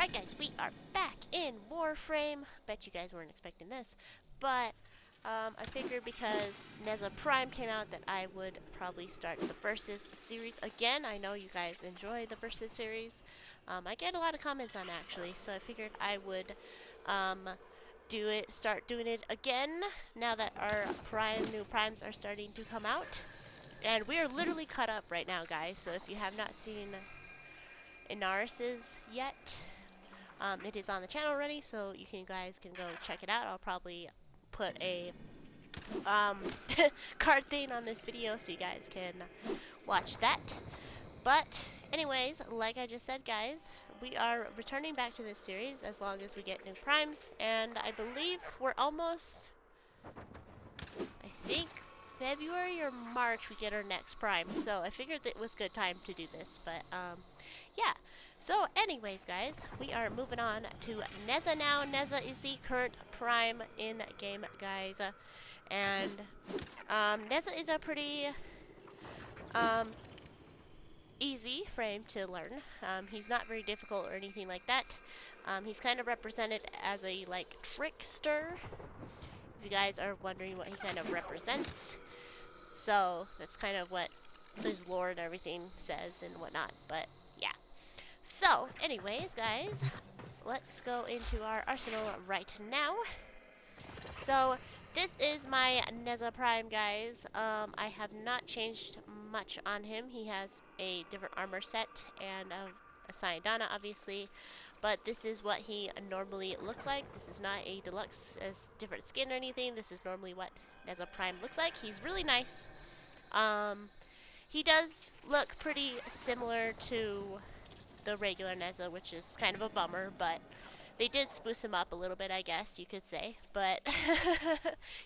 Alright guys, we are back in Warframe. Bet you guys weren't expecting this, but I figured because Nezha Prime came out that I would probably start the Versus series again. I know you guys enjoy the Versus series. I get a lot of comments on it actually, so I figured I would start doing it again now that our new primes are starting to come out. And we are literally caught up right now, guys, so if you have not seen Inaris's yet, it is on the channel already, so you guys can go check it out. I'll probably put a card thing on this video so you guys can watch that. But anyways, like I just said, guys, we are returning back to this series as long as we get new primes, and I believe we're almost, I think February or March we get our next prime, so I figured that it was a good time to do this. But yeah, so anyways guys, we are moving on to Nezha now. Nezha is the current prime in game, guys, and Nezha is a pretty easy frame to learn. He's not very difficult or anything like that. He's kind of represented as a like trickster, if you guys are wondering what he kind of represents. So that's kind of what his lore and everything says and whatnot. But yeah. So anyways, guys, let's go into our arsenal right now. So this is my Nezha Prime, guys. I have not changed much on him. He has a different armor set and a Sayadana, obviously. But this is what he normally looks like. This is not a deluxe different skin or anything. This is normally what Nezha Prime looks like. He's really nice. He does look pretty similar to the regular Nezha, which is kind of a bummer, but they did spruce him up a little bit, I guess you could say. But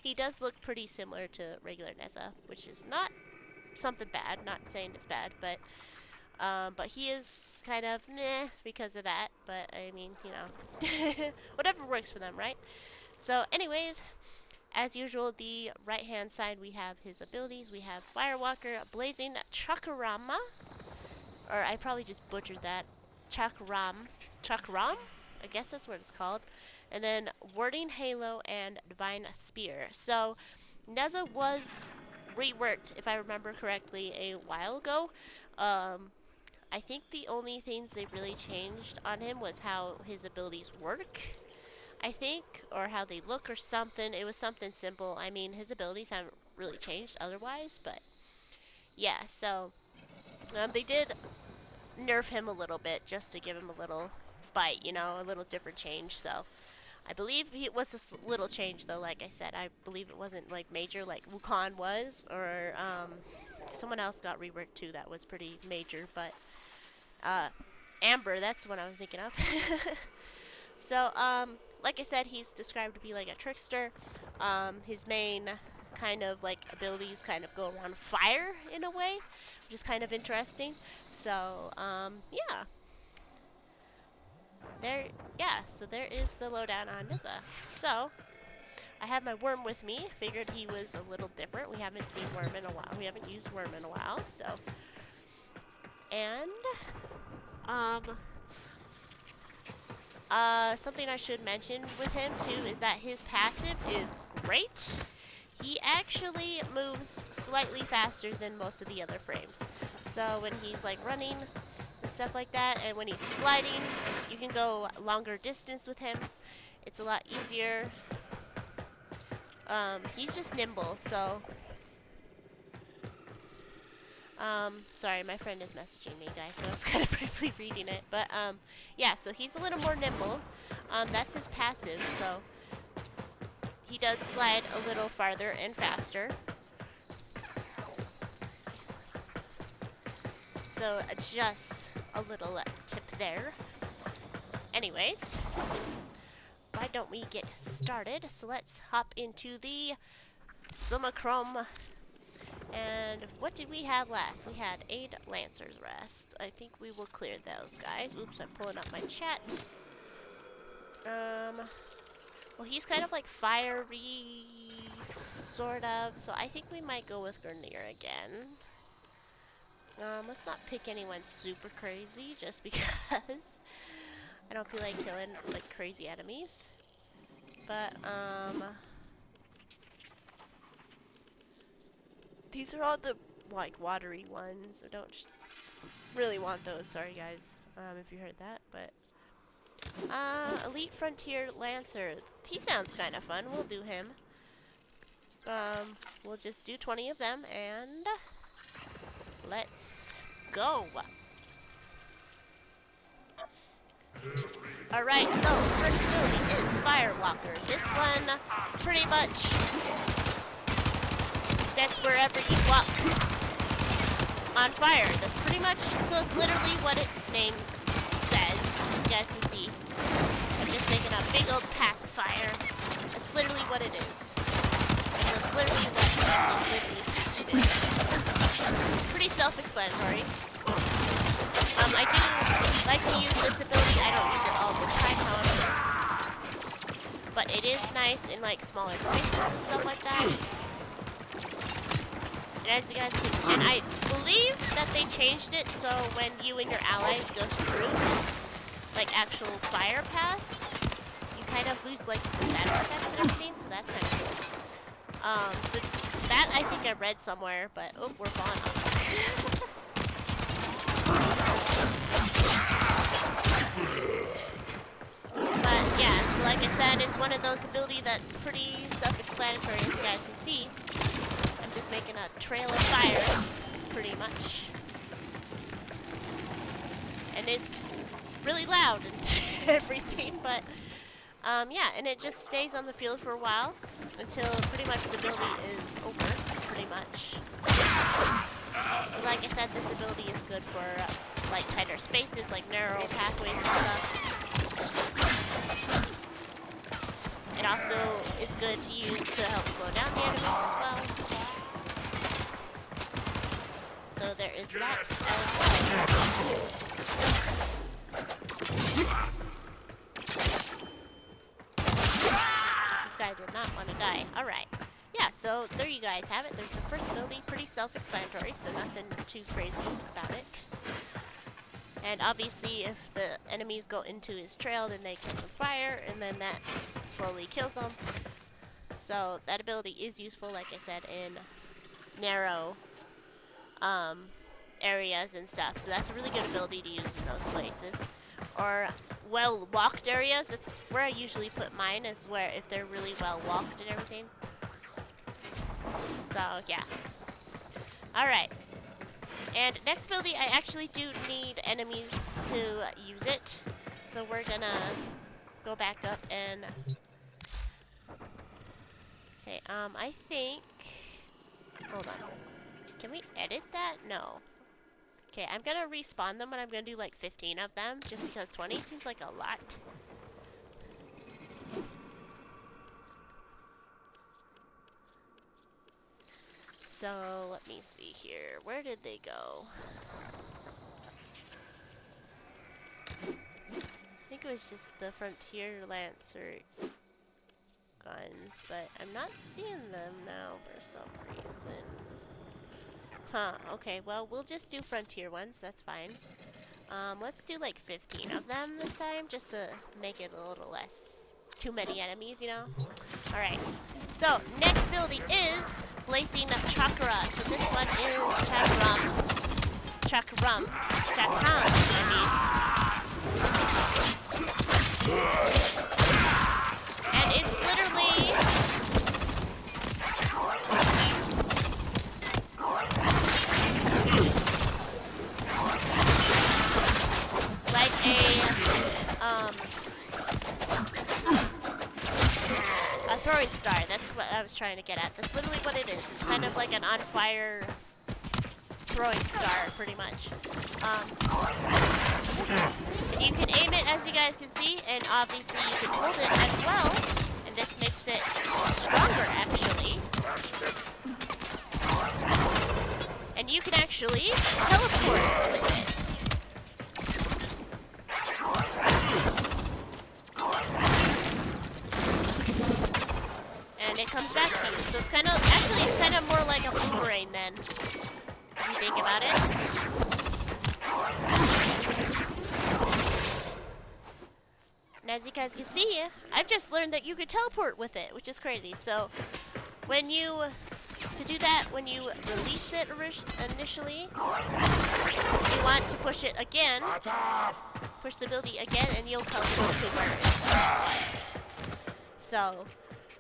he does look pretty similar to regular Nezha, which is not something bad. Not saying it's bad, but he is kind of meh because of that. But I mean, you know, whatever works for them, right? So anyways, as usual, the right hand side we have his abilities. We have Firewalker, Blazing Chakrama, or I probably just butchered that. Chakram? I guess that's what it's called. And then Warding Halo and Divine Spear. So Nezha was reworked, if I remember correctly, a while ago. I think the only things they really changed on him was how his abilities work, I think, or how they look or something. It was something simple. I mean, his abilities haven't really changed otherwise, but yeah, so they did nerf him a little bit just to give him a little bite, you know, a little different change. So I believe it was a little change, though. Like I said, I believe it wasn't like major like Wukong was, or someone else got reworked too that was pretty major, but Amber, that's what I was thinking of. So like I said, he's described to be like a trickster. His main kind of like abilities kind of go around fire in a way, which is kind of interesting. So yeah, so there is the lowdown on Nezha. So I have my worm with me. Figured he was a little different. We haven't seen worm in a while. We haven't used worm in a while. So, and something I should mention with him too is that his passive is great. He actually moves slightly faster than most of the other frames. So when he's like running and stuff like that, and when he's sliding, you can go longer distance with him. It's a lot easier. He's just nimble, so sorry, my friend is messaging me, guys, so I was kind of briefly reading it. But yeah, so he's a little more nimble. That's his passive, so he does slide a little farther and faster. So just a little tip there. Anyways, why don't we get started? So let's hop into the Summachrome. And what did we have last? We had 8 Lancers rest. I think we will clear those guys. Oops, I'm pulling up my chat. Well, he's kind of like fiery, sort of. So I think we might go with Grenier again. Let's not pick anyone super crazy, just because. I don't feel like killing like crazy enemies. But these are all the like watery ones. I don't really want those. Sorry guys, if you heard that. But Elite Frontier Lancer. He sounds kind of fun. We'll do him. We'll just do 20 of them and let's go. Alright, so first ability is Firewalker. This one pretty much sets wherever you walk on fire. That's pretty much, so it's literally what its name says. You guys can see. I'm just making a big old pack of fire. That's literally what it is. So it's literally what it literally says to do. Pretty self-explanatory. I do like to use this ability. I don't use it all the time, however. But it is nice in like smaller spaces and stuff like that. And as you guys can, and I believe that they changed it so when you and your allies go through like actual fire paths, you kind of lose like the sound effects and everything, so that's kind of cool. So that I think I read somewhere, but oh, we're falling off. But yeah, so like I said, it's one of those abilities that's pretty self-explanatory, as you guys can see. I'm just making a trail of fire, pretty much. And it's really loud and everything, but yeah, and it just stays on the field for a while until pretty much the ability is over, pretty much. But like I said, this ability is good for like tighter spaces, like narrow pathways and stuff. It also is good to use to help slow down the enemies as well. So there is that as well. This guy did not want to die. Alright. Yeah, so there you guys have it. There's the first ability, pretty self-explanatory, so nothing too crazy about it. And obviously, if the enemies go into his trail, then they catch on fire, and then that slowly kills them. So that ability is useful, like I said, in narrow areas and stuff. So that's a really good ability to use in those places. Or well-walked areas. That's where I usually put mine, is where if they're really well-walked and everything. So yeah. Alright. And next ability, I actually do need enemies to use it. So we're gonna go back up and... Okay, I think... Hold on. Can we edit that? No. Okay, I'm gonna respawn them, and I'm gonna do like 15 of them, just because 20 seems like a lot. So, let me see here. Where did they go? I think it was just the Frontier Lancer guns, but I'm not seeing them now for some reason. Huh, okay, well, we'll just do Frontier ones, that's fine. Let's do like 15 of them this time, just to make it a little less too many enemies, you know? Alright, so next ability is Blazing Chakra. So this one is Chakram, and it's literally like a throwing star. That's what I was trying to get at. That's literally what it is. It's kind of like an on fire throwing star, pretty much. And you can aim it, as you guys can see, and obviously you can hold it as well. And this makes it stronger, actually. And you can actually teleport with it. And it comes back to you. So it's kind of, actually it's kind of more like a boomerang then, if you think about it. And as you guys can see, I've just learned that you could teleport with it, which is crazy. So when you, to do that, when you release it initially, you want to push it again, push the ability again, and you'll teleport to where it was. So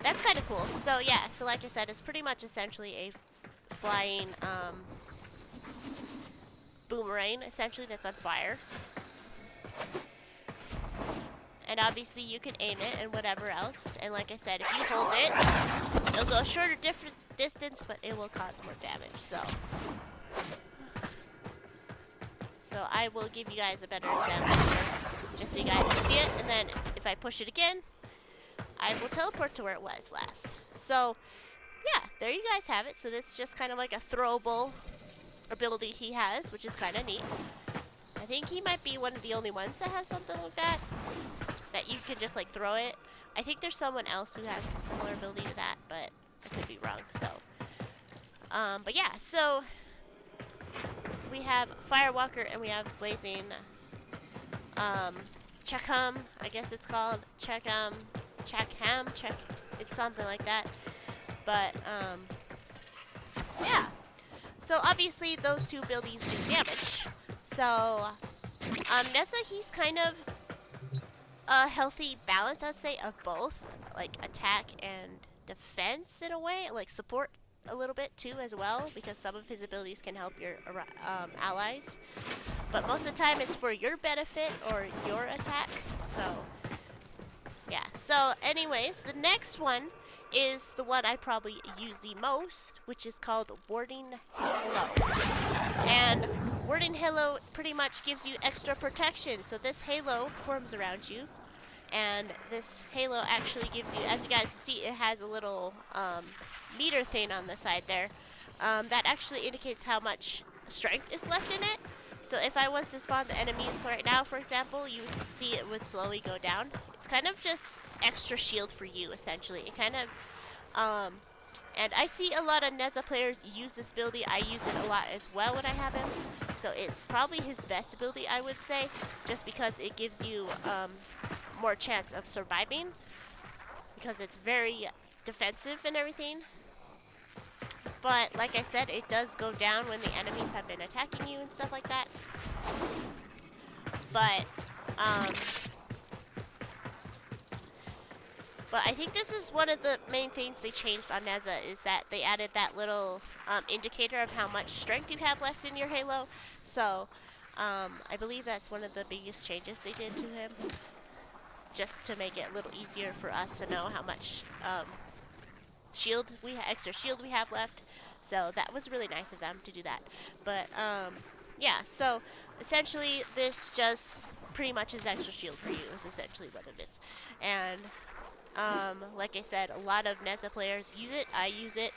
that's kind of cool. So yeah, so like I said, it's pretty much essentially a flying boomerang, essentially, that's on fire. And obviously you can aim it and whatever else. And like I said, if you hold it, it'll go a shorter distance, but it will cause more damage. So I will give you guys a better example here, just so you guys can see it. And then if I push it again, I will teleport to where it was last. So yeah, there you guys have it. So that's just kind of like a throwable ability he has, which is kind of neat. I think he might be one of the only ones that has something like that you can just like throw it. I think there's someone else who has a similar ability to that, but I could be wrong. So but yeah, so we have Firewalker and we have Blazing Checkham, I guess it's called Checkham, it's something like that. But yeah, so obviously those two abilities do damage. So Nezha, he's kind of a healthy balance, I'd say, of both, like attack and defense in a way, like support a little bit too as well, because some of his abilities can help your allies. But most of the time it's for your benefit or your attack. So yeah, so anyways, the next one is the one I probably use the most, which is called Warden Halo. And Warden Halo pretty much gives you extra protection. So this halo forms around you, and this halo actually gives you, as you guys can see, it has a little meter thing on the side there. That actually indicates how much strength is left in it. So if I was to spawn the enemies right now, for example, you would see it would slowly go down. It's kind of just extra shield for you, essentially. It kind of, and I see a lot of Nezha players use this ability. I use it a lot as well when I have him. So it's probably his best ability, I would say, just because it gives you more chance of surviving, because it's very defensive and everything. But like I said, it does go down when the enemies have been attacking you and stuff like that. But I think this is one of the main things they changed on Nezha, is that they added that little indicator of how much strength you have left in your halo. So I believe that's one of the biggest changes they did to him, just to make it a little easier for us to know how much extra shield we have left. So that was really nice of them to do that. But yeah, so essentially this just pretty much is extra shield for you, is essentially what it is. And like I said, a lot of Nezha players use it. I use it.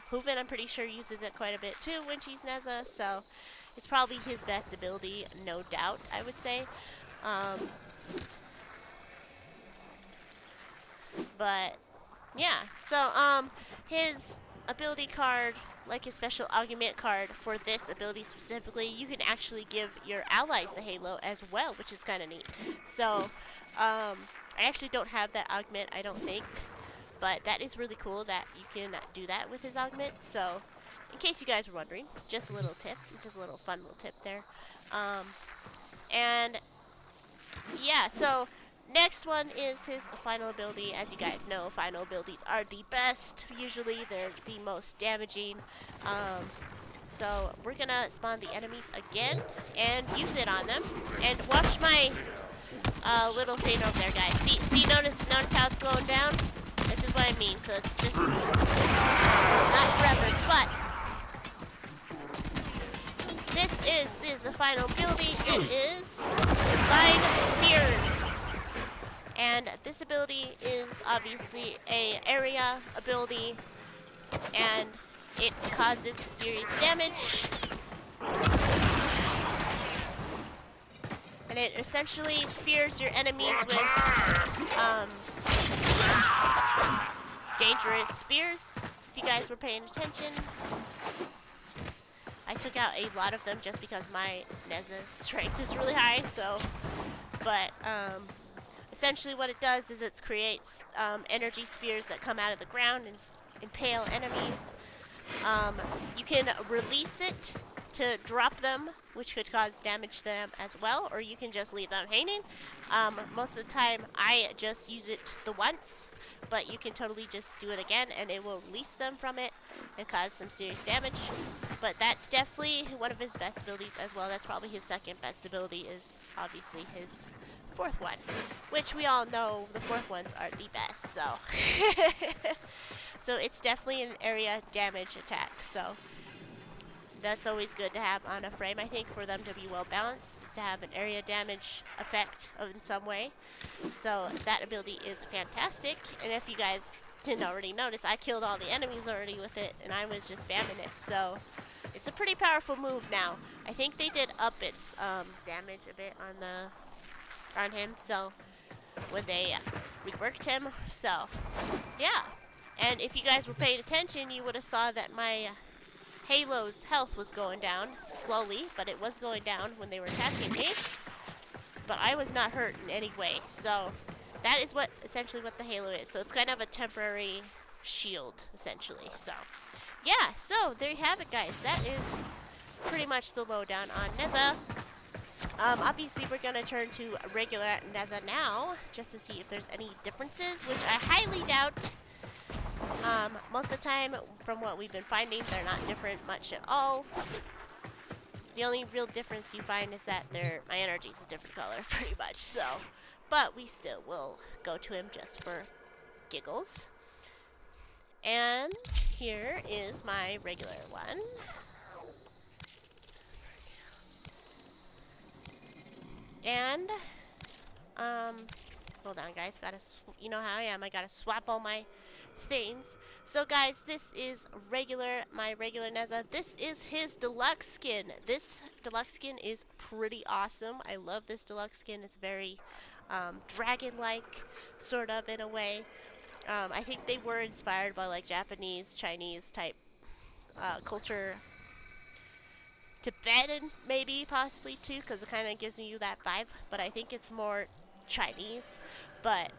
Hooven, I'm pretty sure, uses it quite a bit too when she's Nezha. So it's probably his best ability, no doubt, I would say. But yeah, so his ability card, like his special augment card for this ability specifically, you can actually give your allies the halo as well, which is kind of neat. So I actually don't have that augment, I don't think, but that is really cool that you can do that with his augment. So in case you guys were wondering, just a little tip, just a little fun little tip there. And yeah, so next one is his final ability. As you guys know, final abilities are the best. Usually they're the most damaging. So we're gonna spawn the enemies again and use it on them. And watch my little thing over there, guys. See, notice how it's going down? This is what I mean. So it's just not forever, but this is the final ability. It is Divine Spears. And this ability is obviously a area ability, and it causes serious damage. And it essentially spears your enemies with dangerous spears, if you guys were paying attention. I took out a lot of them just because my Nezha's strength is really high, so, but essentially what it does is it creates energy spheres that come out of the ground and impale enemies. You can release it to drop them, which could cause damage to them as well, or you can just leave them hanging. Most of the time I just use it the once, but you can totally just do it again and it will release them from it and cause some serious damage. But that's definitely one of his best abilities as well. That's probably his second best ability, is obviously his fourth one, which we all know the fourth ones are the best, so so it's definitely an area damage attack, so that's always good to have on a frame, I think, for them to be well balanced, is to have an area damage effect in some way. So that ability is fantastic, and if you guys didn't already notice, I killed all the enemies already with it, and I was just spamming it, so it's a pretty powerful move now. I think they did up its damage a bit on him, so when they reworked him, so yeah. And if you guys were paying attention, you would have saw that my Halo's health was going down slowly, but it was going down when they were attacking me, but I was not hurt in any way. So that is what essentially what the Halo is. So it's kind of a temporary shield essentially. So yeah, so there you have it, guys. That is pretty much the lowdown on Nezha. Obviously we're gonna turn to regular Nezha now, just to see if there's any differences, which I highly doubt. Most of the time, from what we've been finding, they're not different much at all. The only real difference you find is that my energy is a different color, pretty much, so. But we still will go to him just for giggles. And here is my regular one. And, hold on, guys. You know how I am. I gotta swap all my things. So, guys, this is my regular Nezha. This is his deluxe skin. This deluxe skin is pretty awesome. I love this deluxe skin. It's very dragon-like, sort of, in a way. I think they were inspired by, like, Japanese, Chinese type culture. Tibetan, maybe, possibly, too, because it kind of gives you that vibe. But I think it's more Chinese. But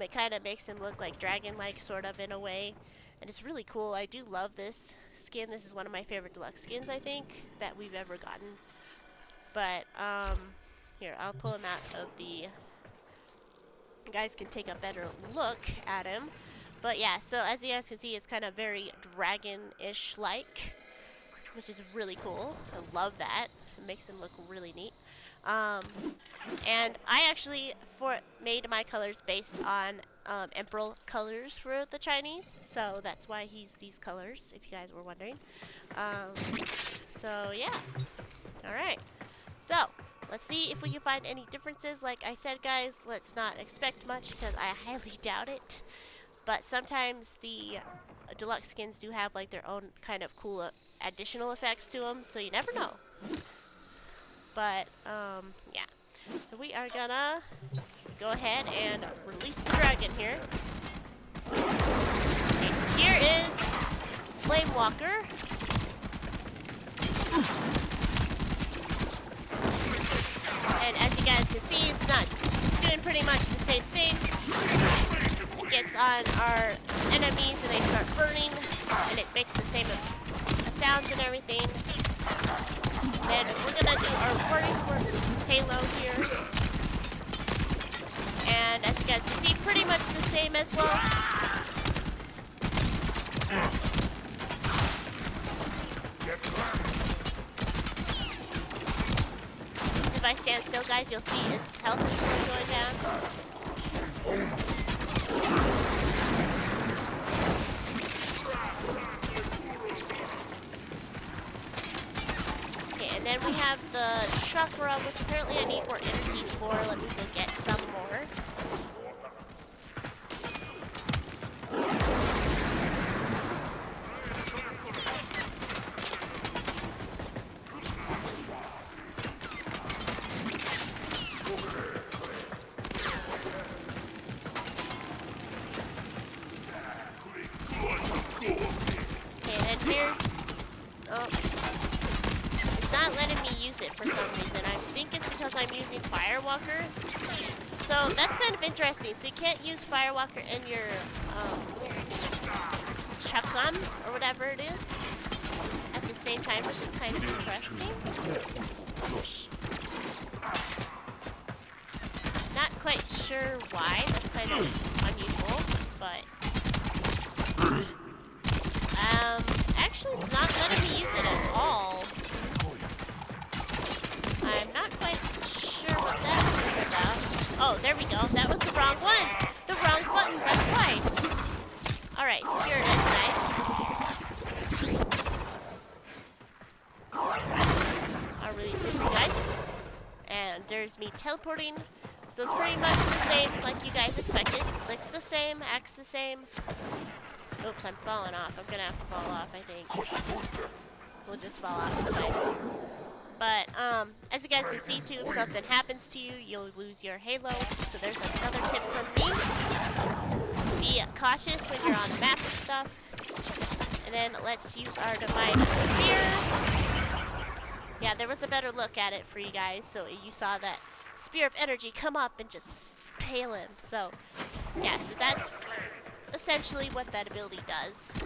it kind of makes him look like dragon-like, sort of, in a way. And it's really cool. I do love this skin. This is one of my favorite deluxe skins, I think, that we've ever gotten. But, here, I'll pull him out of the... You guys can take a better look at him. But, yeah, so as you guys can see, it's kind of very dragon-ish like, which is really cool. I love that. It makes him look really neat. And I actually made my colors based on Emperor colors for the Chinese, so that's why he's these colors, if you guys were wondering. So yeah, alright, so let's see if we can find any differences. Like I said, guys, let's not expect much because I highly doubt it, but sometimes the deluxe skins do have like their own kind of cool additional effects to them, so you never know. But yeah, so we are gonna go ahead and release the dragon here. Okay, so here is Flame Walker. And as you guys can see, it's doing pretty much the same thing. It gets on our enemies and they start burning, and it makes the same sounds and everything. Then we're gonna do our recording for Halo here. And as you guys can see, pretty much the same as well. If I stand still, guys, you'll see its health is going down. Okay, and then we have the chakra, which apparently I need more energy for. Let me go get some more. For some reason. I think it's because I'm using Firewalker. So that's kind of interesting. So you can't use Firewalker in your shotgun or whatever it is at the same time, which is kind of interesting. Not quite sure why. That's kind of unusual, but actually it's not letting me use it at all. I'm not quite sure what that was about. Oh, there we go. That was the wrong one. The wrong button. That's why. Alright, so here it is, guys. I'll release it for you guys. And there's me teleporting. So it's pretty much the same like you guys expected. Looks the same, acts the same. Oops, I'm falling off. I'm gonna have to fall off, I think. We'll just fall off, it's fine. But, as you guys can see too, if something happens to you, you'll lose your halo. So there's another tip from me. Be cautious when you're on the map and stuff. And then let's use our Divine Spear. Yeah, there was a better look at it for you guys. So you saw that Spear of Energy come up and just pale him. So, yeah, so that's essentially what that ability does.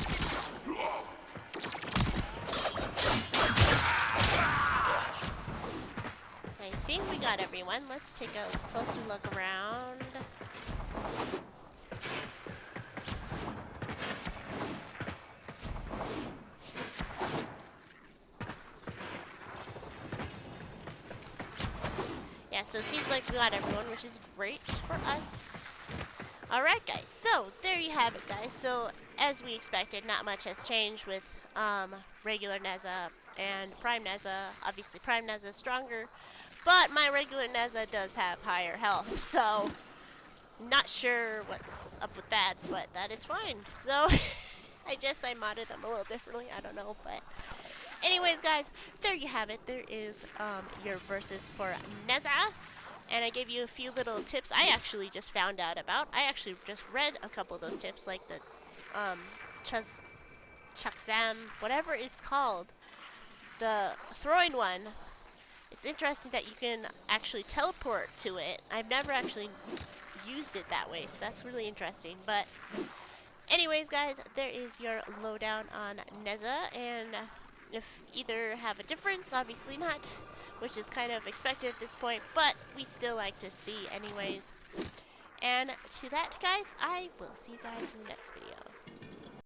I think we got everyone. Let's take a closer look around. Yeah, so it seems like we got everyone, which is great for us. Alright guys, so there you have it guys. So as we expected, not much has changed with regular Nezha and Prime Nezha. Obviously Prime Nezha is stronger, but my regular Nezha does have higher health, so not sure what's up with that, but that is fine. So I guess I modded them a little differently, I don't know, but anyways guys, there you have it. There is your versus for Nezha. And I gave you a few little tips I actually just found out about. I actually just read a couple of those tips, like the Chaksam, whatever it's called. The throwing one. It's interesting that you can actually teleport to it. I've never actually used it that way, so that's really interesting. But anyways, guys, there is your lowdown on Nezha, and if either have a difference, obviously not, which is kind of expected at this point, but we still like to see anyways. And to that, guys, I will see you guys in the next video.